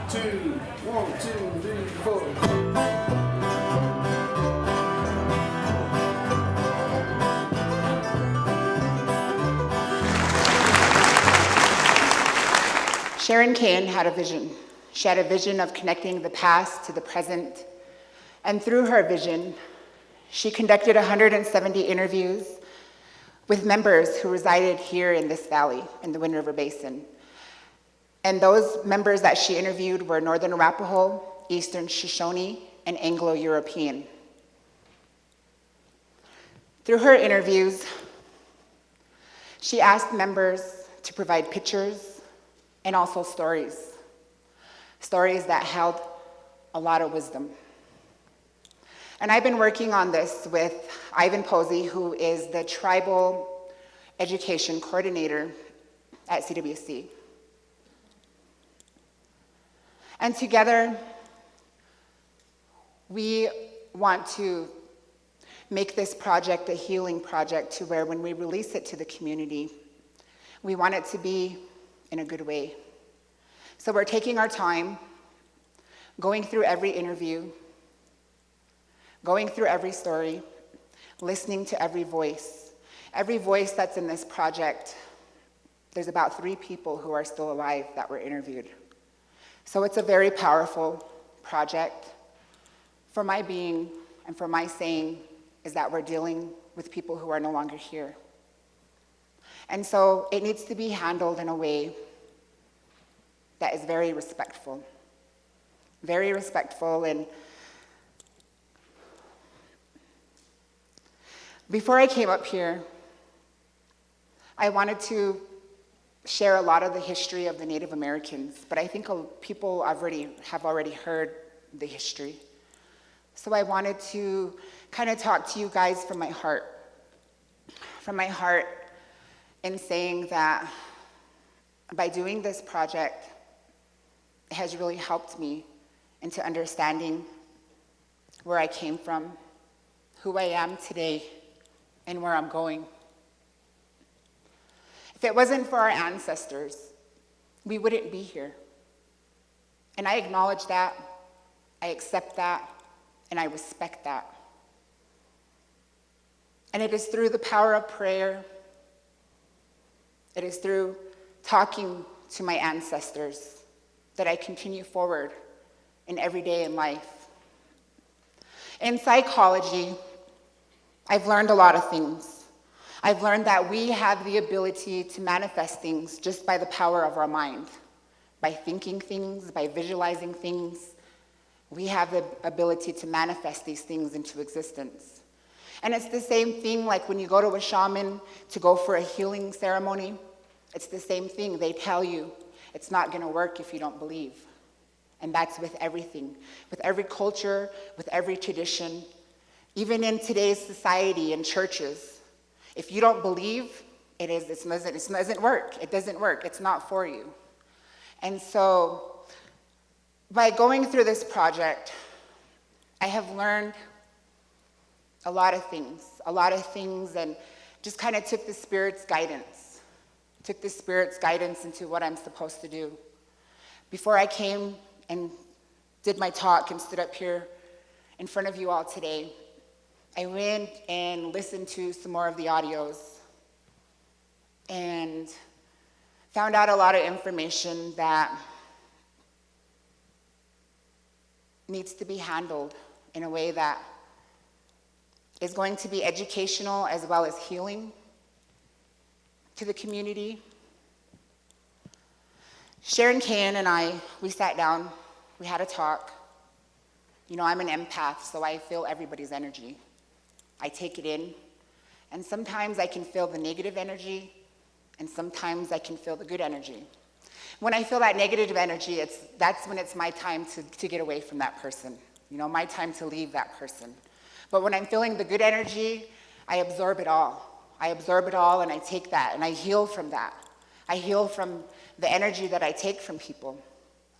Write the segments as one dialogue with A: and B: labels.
A: two, 1, 2, 3, 4.
B: Sharon Cain had a vision. She had a vision of connecting the past to the present. And through her vision, she conducted 170 interviews with members who resided here in this valley, in the Wind River Basin. And those members that she interviewed were Northern Arapaho, Eastern Shoshone, and Anglo-European. Through her interviews, she asked members to provide pictures and also stories that held a lot of wisdom. And I've been working on this with Ivan Posey, who is the Tribal Education Coordinator at CWC. And together, we want to make this project a healing project to where when we release it to the community, we want it to be in a good way. So we're taking our time, going through every interview, going through every story, listening to every voice. Every voice that's in this project, there's about 3 people who are still alive that were interviewed. So it's a very powerful project. For my being and for my saying is that we're dealing with people who are no longer here. And so it needs to be handled in a way that is very respectful. Very respectful. And before I came up here, I wanted to share a lot of the history of the Native Americans, but I think people have already heard the history. So I wanted to kind of talk to you guys from my heart in saying that by doing this project, it has really helped me into understanding where I came from, who I am today, and where I'm going. If it wasn't for our ancestors, we wouldn't be here. And I acknowledge that, I accept that, and I respect that. And it is through the power of prayer, it is through talking to my ancestors that I continue forward in every day in life. In psychology, I've learned a lot of things. I've learned that we have the ability to manifest things just by the power of our mind. By thinking things, by visualizing things, we have the ability to manifest these things into existence. And it's the same thing like when you go to a shaman to go for a healing ceremony. It's the same thing. They tell you it's not going to work if you don't believe. And that's with everything, with every culture, with every tradition. Even in today's society and churches, if you don't believe, it doesn't work. It doesn't work. It's not for you. And so by going through this project, I have learned a lot of things, and just kind of took the Spirit's guidance into what I'm supposed to do. Before I came and did my talk and stood up here in front of you all today, I went and listened to some more of the audios and found out a lot of information that needs to be handled in a way that is going to be educational as well as healing to the community. Sharon Cain and I, we sat down, we had a talk. You know, I'm an empath, so I feel everybody's energy. I take it in, and sometimes I can feel the negative energy, and sometimes I can feel the good energy. When I feel that negative energy, that's when it's my time to get away from that person, you know, my time to leave that person. But when I'm feeling the good energy, I absorb it all. And I take that, and I heal from that. I heal from the energy that I take from people,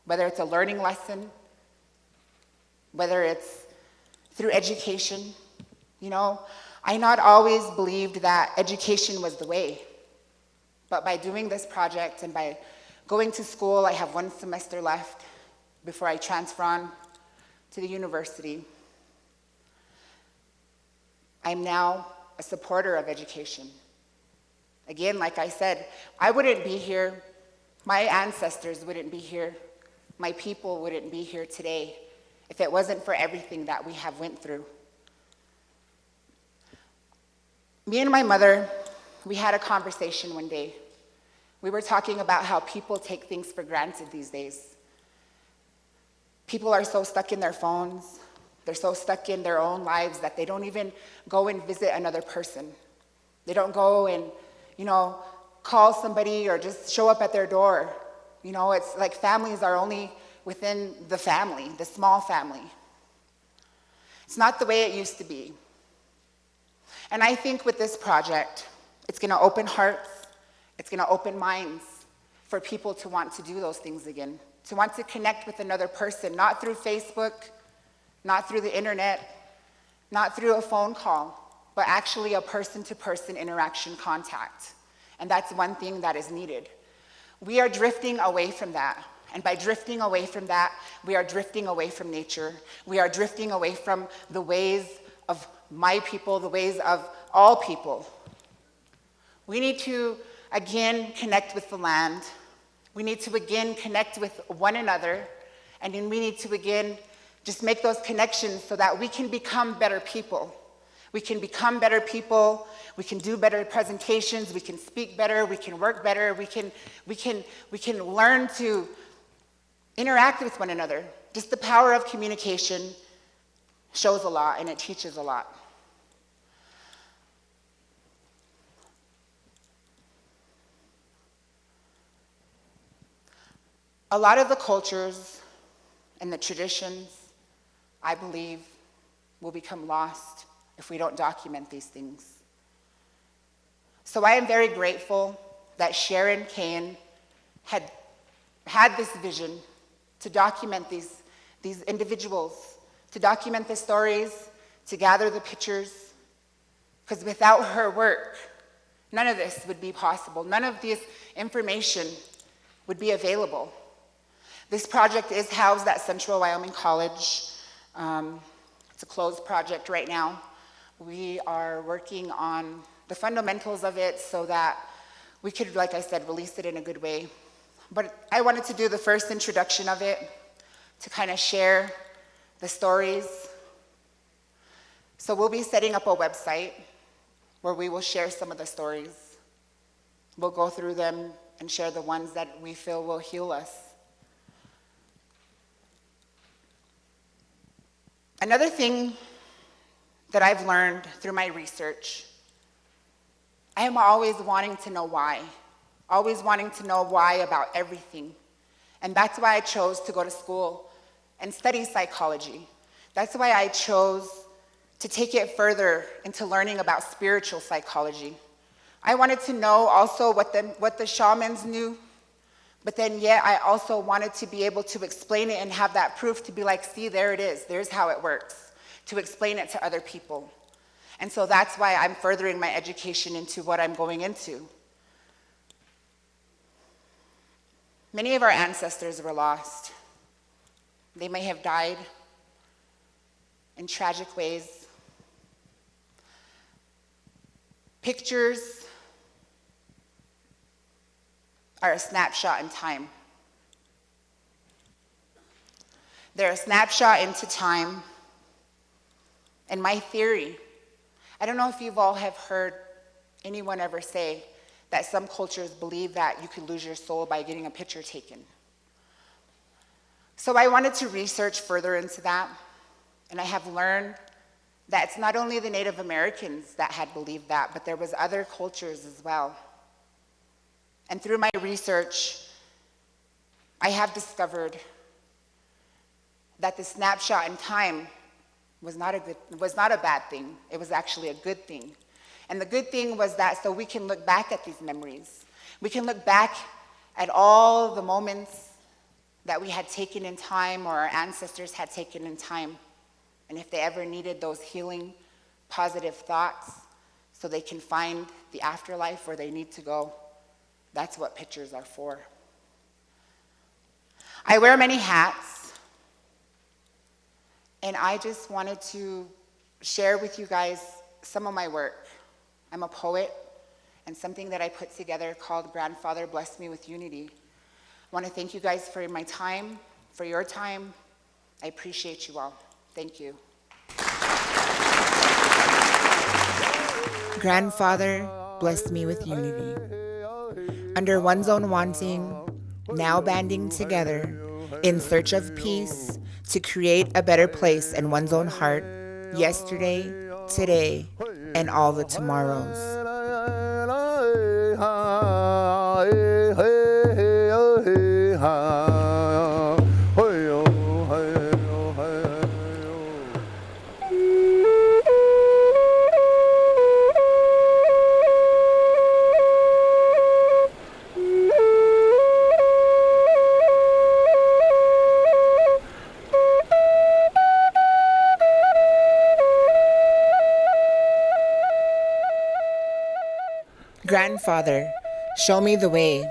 B: whether it's a learning lesson, whether it's through education. You know, I not always believed that education was the way. But by doing this project and by going to school, I have 1 semester left. before I transfer on to the university. I'm now a supporter of education. Again, like I said, I wouldn't be here, my ancestors wouldn't be here, my people wouldn't be here today if it wasn't for everything that we have went through. Me and my mother, we had a conversation one day. We were talking about how people take things for granted these days. People are so stuck in their phones, they're so stuck in their own lives that they don't even go and visit another person. They don't go and, call somebody or just show up at their door. It's like families are only within the family, the small family. It's not the way it used to be. And I think with this project, it's going to open hearts, it's going to open minds for people to want to do those things again, to want to connect with another person, not through Facebook, not through the internet, not through a phone call, but actually a person-to-person interaction contact. And that's one thing that is needed. We are drifting away from that. And by drifting away from that, we are drifting away from nature. We are drifting away from the ways of my people, the ways of all people. We need to, again, connect with the land. We need to, again, connect with one another. And then we need to, again, just make those connections so that we can become better people. We can become better people. We can do better presentations. We can speak better. We can work better. We can learn to interact with one another. Just the power of communication shows a lot, and it teaches a lot. A lot of the cultures and the traditions, I believe, will become lost if we don't document these things. So I am very grateful that Sharon Kane had this vision to document these individuals, to document the stories, to gather the pictures, because without her work, none of this would be possible. None of this information would be available. This project is housed at Central Wyoming College. It's a closed project right now. We are working on the fundamentals of it so that we could, like I said, release it in a good way. But I wanted to do the first introduction of it to kind of share the stories. So we'll be setting up a website where we will share some of the stories. We'll go through them and share the ones that we feel will heal us. Another thing that I've learned through my research, I am always wanting to know why. Always wanting to know why about everything. And that's why I chose to go to school and study psychology. That's why I chose to take it further into learning about spiritual psychology. I wanted to know also what the shamans knew, but then yet I also wanted to be able to explain it and have that proof to be like, see, there it is. There's how it works, to explain it to other people. And so that's why I'm furthering my education into what I'm going into. Many of our ancestors were lost. They may have died in tragic ways. Pictures are a snapshot in time. They're a snapshot into time. And my theory, I don't know if you've all have heard anyone ever say that some cultures believe that you could lose your soul by getting a picture taken. So I wanted to research further into that, and I have learned that it's not only the Native Americans that had believed that, but there was other cultures as well. And through my research, I have discovered that the snapshot in time was not a bad thing. It was actually a good thing. And the good thing was that so we can look back at these memories. We can look back at all the moments that we had taken in time or our ancestors had taken in time. And if they ever needed those healing, positive thoughts so they can find the afterlife where they need to go, that's what pictures are for. I wear many hats. And I just wanted to share with you guys some of my work. I'm a poet, and something that I put together called Grandfather Bless Me with Unity. I want to thank you guys for my time, for your time. I appreciate you all. Thank you.
C: Grandfather, bless me with unity. Under one's own wanting, now banding together, in search of peace, to create a better place in one's own heart, yesterday, today, and all the tomorrows. Grandfather, show me the way,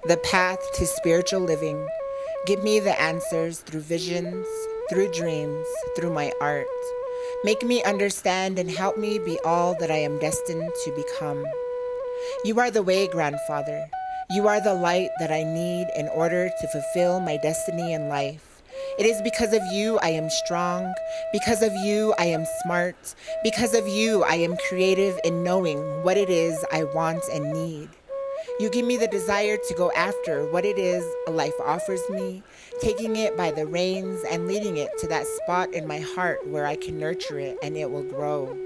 C: the path to spiritual living. Give me the answers through visions, through dreams, through my art. Make me understand and help me be all that I am destined to become. You are the way, Grandfather. You are the light that I need in order to fulfill my destiny in life. It is because of you I am strong. Because of you I am smart. Because of you I am creative in knowing what it is I want and need. You give me the desire to go after what it is life offers me, taking it by the reins and leading it to that spot in my heart where I can nurture it and it will grow.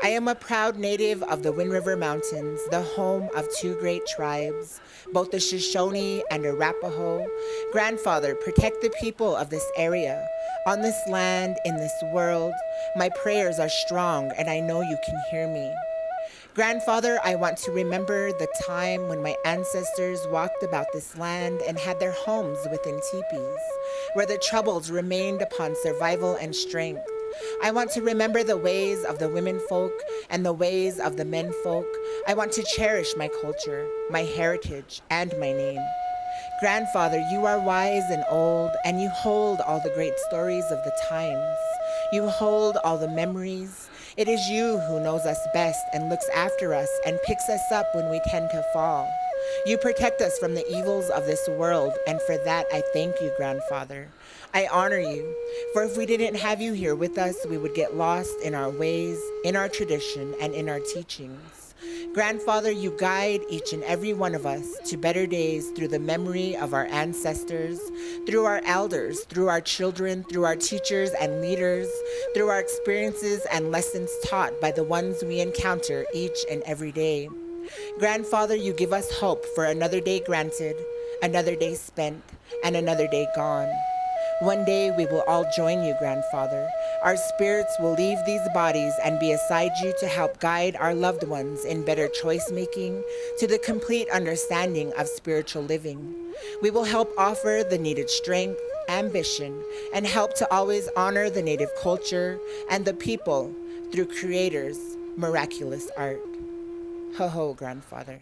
C: I am a proud native of the Wind River Mountains, the home of two great tribes, both the Shoshone and Arapaho. Grandfather, protect the people of this area. On this land, in this world, my prayers are strong and I know you can hear me. Grandfather, I want to remember the time when my ancestors walked about this land and had their homes within teepees, where the troubles remained upon survival and strength. I want to remember the ways of the women folk and the ways of the men folk. I want to cherish my culture, my heritage, and my name. Grandfather, you are wise and old, and you hold all the great stories of the times. You hold all the memories. It is you who knows us best and looks after us and picks us up when we tend to fall. You protect us from the evils of this world, and for that I thank you, Grandfather. I honor you, for if we didn't have you here with us, we would get lost in our ways, in our tradition, and in our teachings. Grandfather, you guide each and every one of us to better days through the memory of our ancestors, through our elders, through our children, through our teachers and leaders, through our experiences and lessons taught by the ones we encounter each and every day. Grandfather, you give us hope for another day granted, another day spent, and another day gone. One day we will all join you, Grandfather. Our spirits will leave these bodies and be beside you to help guide our loved ones in better choice making, to the complete understanding of spiritual living. We will help offer the needed strength, ambition, and help to always honor the native culture and the people through creators' miraculous art. Ho ho, Grandfather.